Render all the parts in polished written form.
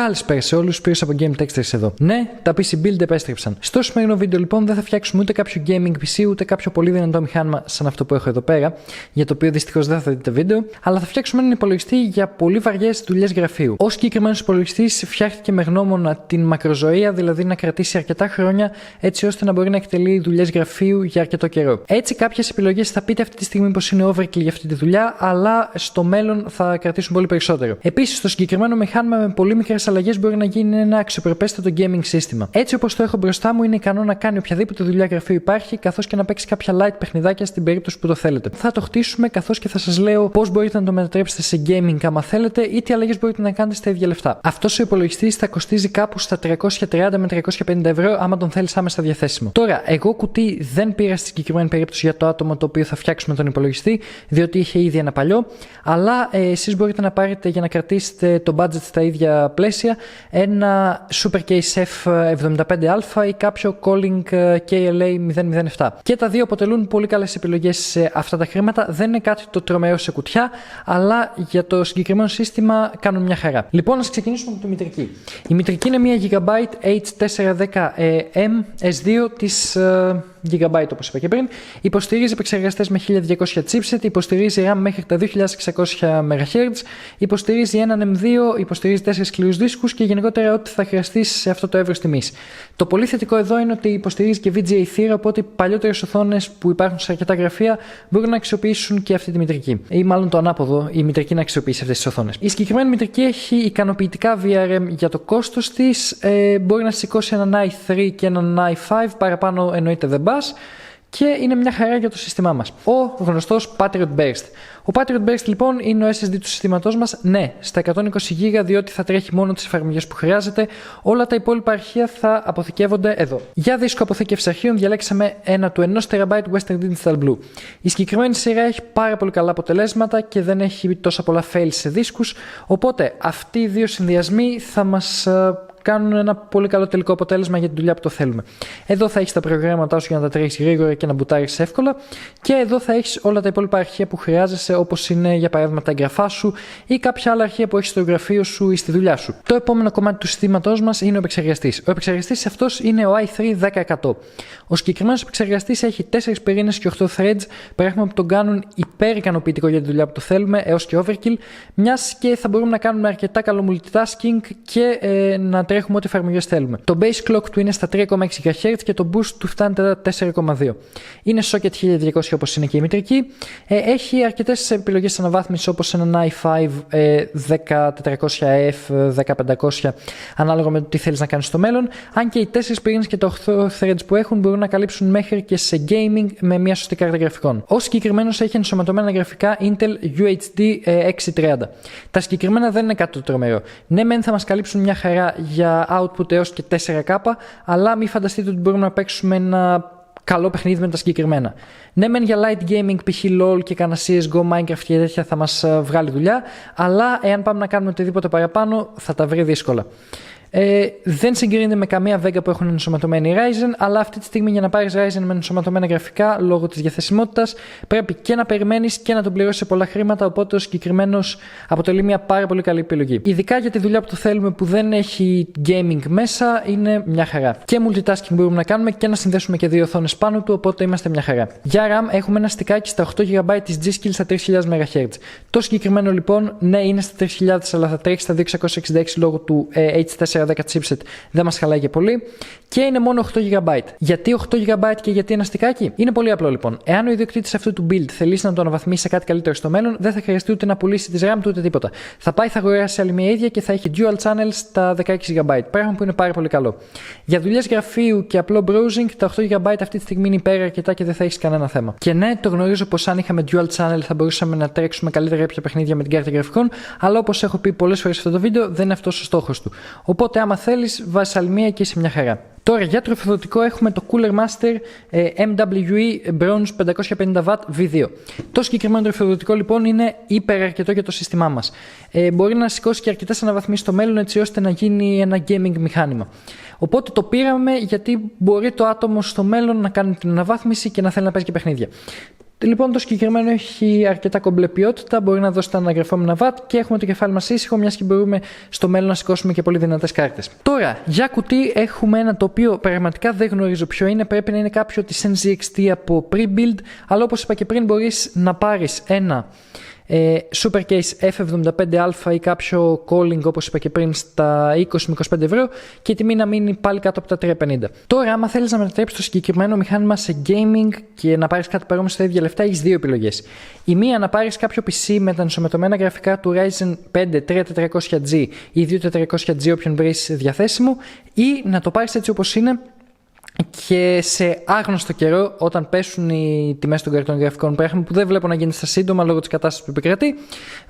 Καλησπέρα σε όλους, Σπύρος από Game Texters εδώ. Ναι, τα PC Build επέστρεψαν. Στο σημερινό βίντεο λοιπόν δεν θα φτιάξουμε ούτε κάποιο gaming PC ούτε κάποιο πολύ δυνατό μηχάνημα σαν αυτό που έχω εδώ πέρα, για το οποίο δυστυχώς δεν θα δείτε βίντεο, αλλά θα φτιάξουμε έναν υπολογιστή για πολύ βαριές δουλειές γραφείου. Ο συγκεκριμένος υπολογιστής φτιάχτηκε με γνώμονα την μακροζωία, δηλαδή να κρατήσει αρκετά χρόνια έτσι ώστε να μπορεί να εκτελεί δουλειές γραφείου για αρκετό καιρό. Έτσι, κάποιες επιλογές θα πείτε αυτή τη στιγμή πως είναι overkill για αυτή τη δουλειά, αλλά στο μέλλον θα κρατήσουν πολύ περισσότερο. Επίσης, το συγκεκριμένο μηχάνημα με πολύ μικρές αλλαγές μπορεί να γίνει ένα αξιοπρεπέστατο gaming σύστημα. Έτσι όπως το έχω μπροστά μου, είναι ικανό να κάνει οποιαδήποτε δουλειά γραφείου υπάρχει, καθώς και να παίξει κάποια light παιχνιδάκια στην περίπτωση που το θέλετε. Θα το χτίσουμε, καθώς και θα σας λέω πώς μπορείτε να το μετατρέψετε σε gaming άμα θέλετε, ή τι αλλαγές μπορείτε να κάνετε στα ίδια λεφτά. Αυτός ο υπολογιστής θα κοστίζει κάπου στα 330 με 350 ευρώ, άμα τον θέλεις άμεσα διαθέσιμο. Τώρα, εγώ κουτί δεν πήρα στη συγκεκριμένη περίπτωση για το άτομο το οποίο θα φτιάξουμε τον υπολογιστή, διότι είχε ήδη ένα παλιό, αλλά εσείς μπορείτε να πάρετε για να κρατήσετε το budget στα ίδια πλαίσια ένα SuperCase F75A ή κάποιο Calling KLA 007. Και τα δύο αποτελούν πολύ καλές επιλογές σε αυτά τα χρήματα. Δεν είναι κάτι το τρομερό σε κουτιά, αλλά για το συγκεκριμένο σύστημα κάνουν μια χαρά. Λοιπόν, ας ξεκινήσουμε με τη μητρική. Η μητρική είναι μια GB H410M S2 της Gigabyte, όπως είπα και πριν. Υποστηρίζει επεξεργαστές με 1200 chipset, υποστηρίζει RAM μέχρι τα 2600 MHz, υποστηρίζει έναν M2, υποστηρίζει 4 σκληρούς δίσκους και γενικότερα ό,τι θα χρειαστεί σε αυτό το εύρος τιμής. Το πολύ θετικό εδώ είναι ότι υποστηρίζει και VGA θύρα, οπότε παλιότερες οθόνες που υπάρχουν σε αρκετά γραφεία μπορούν να αξιοποιήσουν και αυτή τη μητρική. Ή μάλλον το ανάποδο, η μητρική να αξιοποιήσει αυτές τις οθόνες. Η συγκεκριμένη μητρική έχει ικανοποιητικά VRM για το κόστος της, μπορεί να σηκώσει έναν i3 και έναν i5, παραπάνω εννοείται δεν πας, και είναι μια χαρά για το σύστημά μας. Ο γνωστός Patriot Burst. Ο Patriot Burst λοιπόν είναι ο SSD του συστήματός μας, ναι, στα 120 GB, διότι θα τρέχει μόνο τις εφαρμογές που χρειάζεται. Όλα τα υπόλοιπα αρχεία θα αποθηκεύονται εδώ. Για δίσκο αποθήκευση αρχείων διαλέξαμε ένα του 1 TB Western Digital Blue. Η συγκεκριμένη σειρά έχει πάρα πολύ καλά αποτελέσματα και δεν έχει τόσα πολλά fails σε δίσκους, οπότε αυτοί οι δύο συνδυασμοί θα μας κάνουν ένα πολύ καλό τελικό αποτέλεσμα για τη δουλειά που το θέλουμε. Εδώ θα έχεις τα προγράμματά σου για να τα τρέχεις γρήγορα και να μπουτάρεις εύκολα, και εδώ θα έχεις όλα τα υπόλοιπα αρχεία που χρειάζεσαι, όπως είναι για παράδειγμα τα εγγραφά σου ή κάποια άλλα αρχεία που έχεις στο γραφείο σου ή στη δουλειά σου. Το επόμενο κομμάτι του συστήματός μας είναι ο επεξεργαστής. Ο επεξεργαστής αυτός είναι ο i3 10100. Ο συγκεκριμένος επεξεργαστής έχει 4 πυρήνες και 8 threads, πράγμα που τον κάνουν υπερ-ικανοποιητικό για τη δουλειά που το θέλουμε, έως και overkill, μιας και θα μπορούμε να κάνουμε αρκετά καλό multitasking και να τρέχουμε ό,τι εφαρμογές θέλουμε. Το base clock του είναι στα 3,6 GHz και το boost του φτάνει τα 4,2. Είναι socket 1200 όπως είναι και η μητρική. Έχει αρκετές επιλογές αναβάθμισης, όπως έναν i5 10400F, 10500, ανάλογα με το τι θέλεις να κάνεις στο μέλλον. Αν και οι 4 πυρήνες και τα 8 threads που έχουν μπορούν να καλύψουν μέχρι και σε gaming με μια σωστή κάρτα γραφικών. Ο συγκεκριμένος έχει ενσωματωμένα γραφικά Intel UHD 630. Τα συγκεκριμένα δεν είναι κάτι το τρομερό. Ναι, μεν θα μας καλύψουν μια χαρά για output έως και 4K, αλλά μην φανταστείτε ότι μπορούμε να παίξουμε ένα καλό παιχνίδι με τα συγκεκριμένα. Ναι, μεν για light gaming, π.χ. LOL και κανένα CSGO, Minecraft και τέτοια θα μας βγάλει δουλειά, αλλά εάν πάμε να κάνουμε οτιδήποτε παραπάνω θα τα βρει δύσκολα. Δεν συγκρίνεται με καμία Vega που έχουν ενσωματωμένη Ryzen, αλλά αυτή τη στιγμή για να πάρεις Ryzen με ενσωματωμένα γραφικά, λόγω της διαθεσιμότητας, πρέπει και να περιμένεις και να τον πληρώσεις σε πολλά χρήματα, οπότε ο συγκεκριμένος αποτελεί μια πάρα πολύ καλή επιλογή. Ειδικά για τη δουλειά που το θέλουμε που δεν έχει gaming μέσα, είναι μια χαρά. Και multitasking μπορούμε να κάνουμε και να συνδέσουμε και δύο οθόνες πάνω του, οπότε είμαστε μια χαρά. Για RAM έχουμε ένα στικάκι στα 8 GB της G-Skill στα 3000 MHz. Το συγκεκριμένο λοιπόν, ναι, είναι στα 3000, αλλά θα τρέχει στα 266 λόγω του H410 chipset, δεν μας χαλάει και πολύ, και είναι μόνο 8 GB. Γιατί 8 GB και γιατί ένα στικάκι? Είναι πολύ απλό λοιπόν. Εάν ο ιδιοκτήτης αυτού του build θελήσει να το αναβαθμίσει σε κάτι καλύτερο στο μέλλον, δεν θα χρειαστεί ούτε να πουλήσει τις RAM του ούτε τίποτα. Θα πάει, θα αγοράσει άλλη μια ίδια και θα έχει dual channels στα 16 GB, πράγμα που είναι πάρα πολύ καλό. Για δουλειές γραφείου και απλό browsing, τα 8 GB αυτή τη στιγμή είναι υπέρ αρκετά και δεν θα έχει κανένα θέμα. Και ναι, το γνωρίζω πως αν είχαμε dual channel θα μπορούσαμε να τρέξουμε καλύτερα κάποια παιχνίδια με την κάρτα γραφικών, αλλά όπως έχω πει πολλές φορές σε αυτό το βίντεο, δεν είναι αυτός ο στόχος του. Οπότε, άμα θέλεις, βάζεις άλλη μία και είσαι μια χαρά. Τώρα, για τροφοδοτικό έχουμε το Cooler Master MWE Bronze 550W V2. Το συγκεκριμένο τροφοδοτικό λοιπόν είναι υπεραρκετό για το σύστημά μας. Μπορεί να σηκώσει και αρκετές αναβαθμίσεις στο μέλλον, έτσι ώστε να γίνει ένα gaming μηχάνημα. Οπότε το πήραμε γιατί μπορεί το άτομο στο μέλλον να κάνει την αναβάθμιση και να θέλει να παίζει και παιχνίδια. Λοιπόν, το συγκεκριμένο έχει αρκετά κομπλέ ποιότητα, μπορεί να δώσει τα αναγραφόμενα watt και έχουμε το κεφάλι μας ήσυχο, μιας και μπορούμε στο μέλλον να σηκώσουμε και πολύ δυνατές κάρτες. Τώρα, για κουτί έχουμε ένα το οποίο πραγματικά δεν γνωρίζω ποιο είναι, πρέπει να είναι κάποιο της NZXT από pre-build, αλλά όπως είπα και πριν, μπορείς να πάρεις ένα Supercase F75α ή κάποιο calling, όπως είπα και πριν, στα 20 με 25 ευρώ και η τιμή να μείνει πάλι κάτω από τα 350. Τώρα, άμα θέλεις να μετατρέψεις το συγκεκριμένο μηχάνημα σε gaming και να πάρεις κάτι παρόμοιο στα ίδια λεφτά, έχεις δύο επιλογές. Η μία, να πάρεις κάποιο PC με τα ενσωματωμένα γραφικά του Ryzen 5 3400G ή 2400G, όποιον βρεις διαθέσιμο, ή να το πάρεις έτσι όπως είναι και σε άγνωστο καιρό, όταν πέσουν οι τιμές των καρτών γραφικών, πράγμα που δεν βλέπω να γίνει στα σύντομα λόγω της κατάστασης που επικρατεί,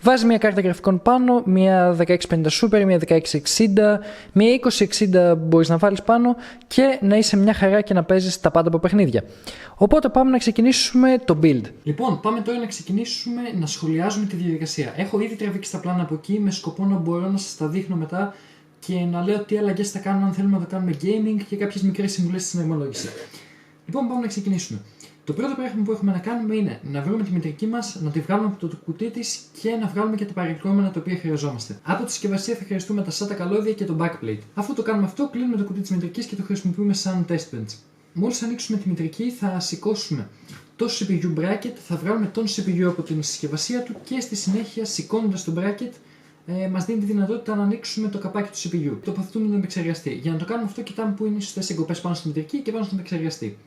βάζει μια κάρτα γραφικών πάνω, μια 1650 Super, μια 1660, μια 2060 μπορείς να βάλεις πάνω και να είσαι μια χαρά και να παίζεις τα πάντα από παιχνίδια. Οπότε πάμε να ξεκινήσουμε το build. Λοιπόν, πάμε τώρα να ξεκινήσουμε να σχολιάζουμε τη διαδικασία. Έχω ήδη τραβήξει τα πλάνα από εκεί με σκοπό να μπορώ να σας τα δείχνω μετά και να λέω τι αλλαγές θα κάνουμε αν θέλουμε να το κάνουμε gaming και κάποιες μικρές συμβουλές στη συναρμολόγηση. Λοιπόν, πάμε να ξεκινήσουμε. Το πρώτο πράγμα που έχουμε να κάνουμε είναι να βρούμε τη μητρική μας, να τη βγάλουμε από το κουτί της και να βγάλουμε και τα παρελκόμενα τα οποία χρειαζόμαστε. Από τη συσκευασία θα χρειαστούμε τα SATA καλώδια και το backplate. Αφού το κάνουμε αυτό, κλείνουμε το κουτί της μητρικής και το χρησιμοποιούμε σαν test bench. Μόλις ανοίξουμε τη μητρική, θα σηκώσουμε το CPU bracket, θα βγάλουμε τον CPU από την συσκευασία του και στη συνέχεια, σηκώνοντας το bracket, μας δίνει τη δυνατότητα να ανοίξουμε το καπάκι του CPU. Τοποθετούμε τον επεξεργαστή. Για να το κάνουμε αυτό, κοιτάμε που είναι οι σωστές εγκοπές πάνω στη μητρική και πάνω στον επεξεργαστή.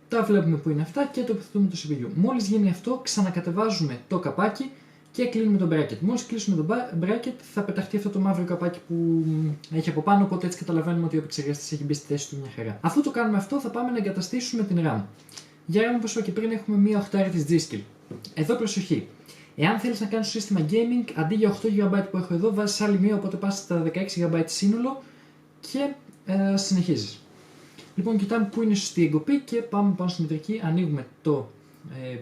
Τα βλέπουμε που είναι αυτά και τοποθετούμε το CPU. Μόλις γίνει αυτό, ξανακατεβάζουμε το καπάκι και κλείνουμε το bracket. Μόλις κλείσουμε το bracket, θα πεταχτεί αυτό το μαύρο καπάκι που έχει από πάνω, οπότε έτσι καταλαβαίνουμε ότι ο επεξεργαστής έχει μπει στη θέση του μια χαρά. Αφού το κάνουμε αυτό, θα πάμε να εγκαταστήσουμε την RAM. Για RAM, όπως είπα και πριν, έχουμε μία 8 της G-Skill. Εδώ προσοχή. Εάν θέλεις να κάνεις σύστημα gaming, αντί για 8GB που έχω εδώ, βάζεις άλλη μία, οπότε πας στα 16GB σύνολο και συνεχίζεις. Λοιπόν, κοιτάμε που είναι η σωστή εγκοπή και πάμε πάνω στη μητρική, ανοίγουμε το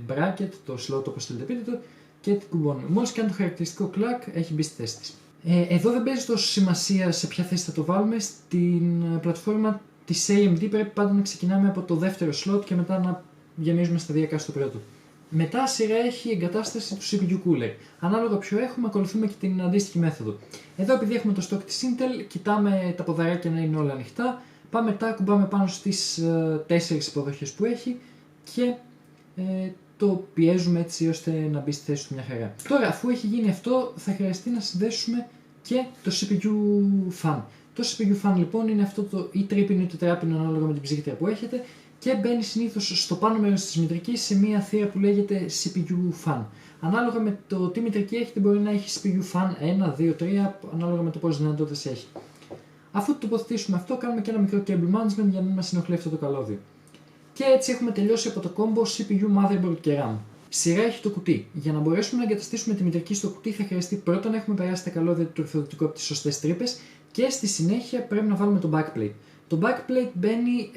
bracket, το slot όπως θέλετε πείτε το, και την κουμπώνουμε. Μόλις κάνει το χαρακτηριστικό κλακ, έχει μπει στη θέση της. Εδώ δεν παίζει τόσο σημασία σε ποια θέση θα το βάλουμε. Στην πλατφόρμα της AMD πρέπει πάντα να ξεκινάμε από το δεύτερο slot και μετά να γεμίζουμε σταδιακά στο πρώτο. Μετά σειρά έχει η εγκατάσταση του CPU cooler. Ανάλογα ποιο έχουμε, ακολουθούμε και την αντίστοιχη μέθοδο. Εδώ, επειδή έχουμε το stock της Intel, κοιτάμε τα ποδαράκια να είναι όλα ανοιχτά. Πάμε μετά, κουμπάμε πάνω στις 4 υποδοχές που έχει και το πιέζουμε έτσι ώστε να μπει στη θέση του μια χαρά. Τώρα, αφού έχει γίνει αυτό, θα χρειαστεί να συνδέσουμε και το CPU fan. Το CPU fan λοιπόν είναι αυτό το ή τρίπινο ή τετράπινο ανάλογα με την ψύχτρια που έχετε και μπαίνει συνήθως στο πάνω μέρος της μητρικής σε μια θύρα που λέγεται CPU fan. Ανάλογα με το τι μητρική έχετε, μπορεί να έχει CPU fan 1, 2, 3, ανάλογα με το πόσες δυνατότητες έχει. Αφού το τοποθετήσουμε αυτό, κάνουμε και ένα μικρό cable management για να μην μας ενοχλεί αυτό το καλώδιο. Και έτσι έχουμε τελειώσει από το combo CPU, motherboard και RAM. Σειρά έχει το κουτί. Για να μπορέσουμε να εγκαταστήσουμε τη μητρική στο κουτί, θα χρειαστεί πρώτα να έχουμε περάσει τα καλώδια του τροφοδοτικού από τις σωστές τρύπες και στη συνέχεια πρέπει να βάλουμε το backplate. Το backplate μπαίνει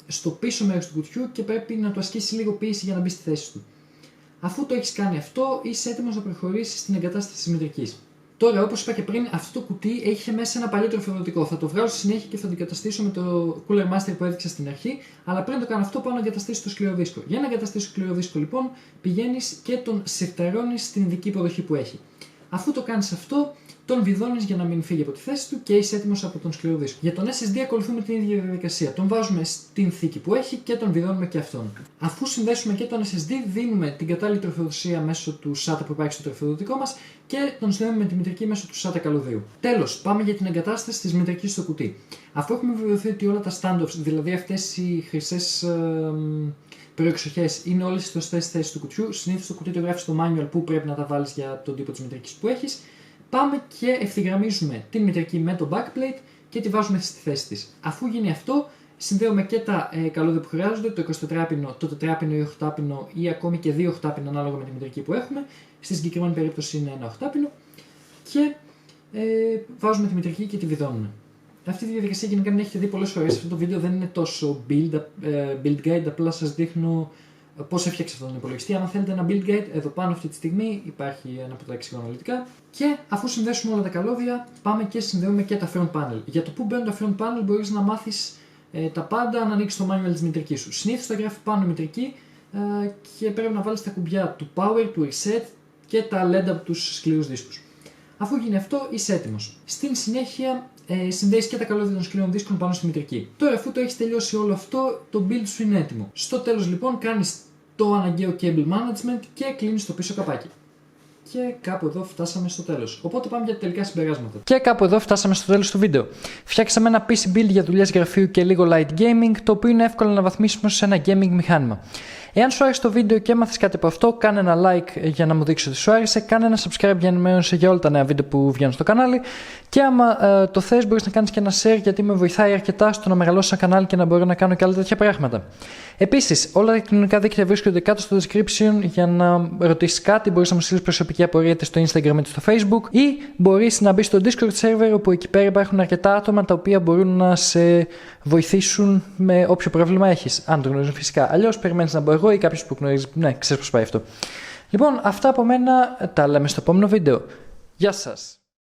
στο πίσω μέρος του κουτιού και πρέπει να το ασκήσει λίγο πίεση για να μπει στη θέση του. Αφού το έχεις κάνει αυτό, είσαι έτοιμος να προχωρήσεις στην εγκατάσταση της μητρικής. Τώρα, όπως είπα και πριν, αυτό το κουτί έχει μέσα ένα παλιό τροφοδοτικό. Θα το βγάλω στη συνέχεια και θα το εγκαταστήσω με το Cooler Master που έδειξα στην αρχή. Αλλά πριν το κάνω αυτό, πάω να εγκαταστήσω το σκληρό δίσκο. Για να εγκαταστήσω το σκληρό δίσκο, λοιπόν, πηγαίνεις και τον συρταρώνεις στην ειδική υποδοχή που έχει. Αφού το κάνεις αυτό, τον βιδώνεις για να μην φύγει από τη θέση του και είσαι έτοιμος από τον σκληρό δίσκο. Για τον SSD ακολουθούμε την ίδια διαδικασία. Τον βάζουμε στην θήκη που έχει και τον βιδώνουμε και αυτόν. Αφού συνδέσουμε και τον SSD, δίνουμε την κατάλληλη τροφοδοσία μέσω του SATA που υπάρχει στο τροφοδοτικό μας και τον συνδέουμε με τη μητρική μέσω του SATA καλωδίου. Τέλος, πάμε για την εγκατάσταση της μητρικής στο κουτί. Αφού έχουμε βεβαιωθεί ότι όλα τα standoffs, δηλαδή αυτές οι χρυσές προεξοχές, είναι όλες στις σωστές θέσεις του κουτιού, συνήθως το κουτί το γράφει στο manual που πρέπει να τα βάλεις για τον τύπο της μητρικής που έχεις. Πάμε και ευθυγραμμίζουμε την μητρική με το backplate και τη βάζουμε στη θέση της. Αφού γίνει αυτό, συνδέουμε και τα καλώδια που χρειάζονται, το 24πινο, το 4πινο ή 8πινο ή ακόμη και 2 8πινο ανάλογα με τη μητρική που έχουμε. Στη συγκεκριμένη περίπτωση είναι ένα 8πινο και βάζουμε τη μητρική και τη βιδώνουμε. Αυτή τη διαδικασία γενικά την έχετε δει πολλές φορές. Αυτό το βίντεο δεν είναι τόσο build guide, απλά σας δείχνω πώς έφτιαξα αυτόν τον υπολογιστή. Αν θέλετε ένα build guide, εδώ πάνω αυτή τη στιγμή υπάρχει ένα από τα εξηγώ αναλυτικά. Και αφού συνδέσουμε όλα τα καλώδια, πάμε και συνδέουμε και τα front panel. Για το που μπαίνουν τα front panel μπορείς να μάθεις τα πάντα αν ανοίξεις το manual της μητρικής σου. Συνήθως θα γράφει πάνω η μητρική και πρέπει να βάλεις τα κουμπιά του power, του reset και τα LED από τους σκληρούς δίσκους. Αφού γίνει αυτό, είσαι έτοιμος. Στην συνέχεια συνδέεις και τα καλώδια των σκληρών δίσκων πάνω στη μητρική. Τώρα, αφού το έχεις τελειώσει όλο αυτό, το build σου είναι έτοιμο. Στο τέλος λοιπόν κάνεις το αναγκαίο cable management και κλείνεις το πίσω καπάκι. Και κάπου εδώ φτάσαμε στο τέλος. Οπότε πάμε για τα τελικά συμπεράσματα. Και κάπου εδώ φτάσαμε στο τέλος του βίντεο. Φτιάξαμε ένα PC build για δουλειές γραφείου και λίγο light gaming, το οποίο είναι εύκολο να βαθμίσουμε σε ένα gaming μηχάνημα. Εάν σου άρεσε το βίντεο και έμαθες κάτι από αυτό, κάνε ένα like για να μου δείξεις ότι σου άρεσε, κάνε ένα subscribe για ενημέρωση για όλα τα νέα βίντεο που βγαίνουν στο κανάλι και άμα το θες μπορείς να κάνεις και ένα share γιατί με βοηθάει αρκετά στο να μεγαλώσει ένα κανάλι και να μπορώ να κάνω και άλλα τέτοια πράγματα. Επίσης, όλα τα κοινωνικά δίκτυα βρίσκονται κάτω στο description για να ρωτήσεις κάτι, μπορείς να μου στείλεις προσωπική απορία είτε στο Instagram είτε στο Facebook ή μπορείς να μπεις στο Discord server όπου εκεί πέρα υπάρχουν αρκετά άτομα τα οποία μπορούν να σε βοηθήσουν με όποιο πρόβλημα έχεις. Αν το γνωρίζουν φυσικά. Αλλιώς περιμένεις να μπω εγώ ή κάποιος που γνωρίζει. Ναι, ξέρεις πώς πάει αυτό. Λοιπόν, αυτά από μένα, τα λέμε στο επόμενο βίντεο. Γεια σας!